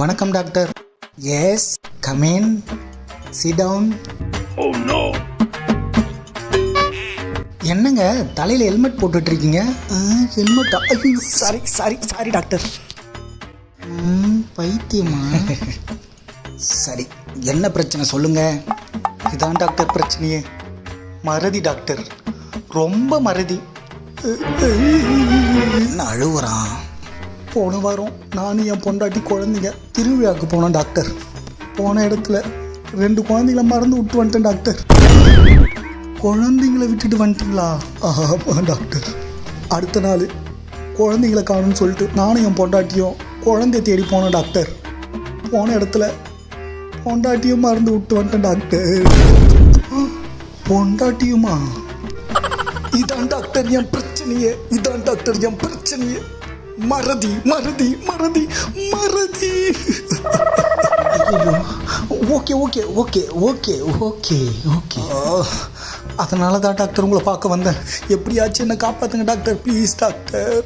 வணக்கம் doctor. Yes, come in, sit down. Oh no. என்னங்க தலையில் ஹெல்மெட் போட்டுட்டு இருக்கீங்க? ஹெல்மெட்டா? Sorry sorry sorry doctor. பைத்தியமா? சரி, என்ன பிரச்சனை சொல்லுங்க. இதான் டாக்டர் பிரச்சனையே, மறதி டாக்டர், ரொம்ப மறதி. என்ன அழுவுறான்? போன வாரம் நானும் என் பொண்டாட்டி குழந்தைங்க திருவிழாவுக்கு போனோம் டாக்டர். போன இடத்துல 2 குழந்தைங்கள மறந்து விட்டு வந்துட்டேன் டாக்டர். குழந்தைங்கள விட்டுட்டு வந்துட்டீங்களா? ஆமாம் டாக்டர். அடுத்த நாள் குழந்தைங்கள காணும்னு சொல்லிட்டு நானும் என் பொண்டாட்டியும் குழந்தைய தேடி போனோம் டாக்டர். போன இடத்துல பொண்டாட்டியும் மறந்து விட்டு வந்துட்டேன் டாக்டர். பொண்டாட்டியுமா? இதான் டாக்டர் என் பிரச்சனையே, இதான் டாக்டர் என் பிரச்சனையே. மறதி மறதி மறதி மறதி. Okay okay okay okay okay okay. அதனால தான் டாக்டர் உங்களை பார்க்க வந்தேன். எப்படியாச்சும் என்னை காப்பாற்றுங்க டாக்டர், ப்ளீஸ் டாக்டர்.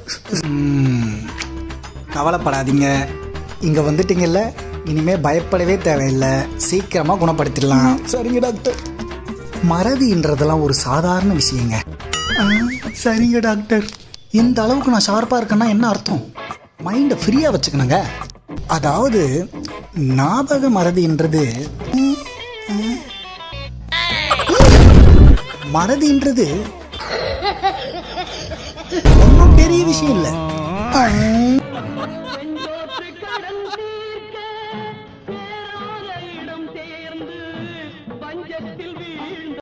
கவலைப்படாதீங்க, இங்கே வந்துட்டீங்கல்ல, இனிமேல் பயப்படவே தேவையில்லை, சீக்கிரமாக குணப்படுத்திடலாம். சரிங்க டாக்டர். மறதின்றதெல்லாம் ஒரு சாதாரண விஷயங்க. சரிங்க டாக்டர். இந்த அளவுக்கு நான் ஷார்ப்பாக இருக்கேன்னா என்ன அர்த்தம்? மைண்டை ஃப்ரீயாக வச்சுக்கணுங்க. அதாவது ஞாபக மறதின்றது மறதின்றது ஒன்றும் பெரிய விஷயம் இல்லை.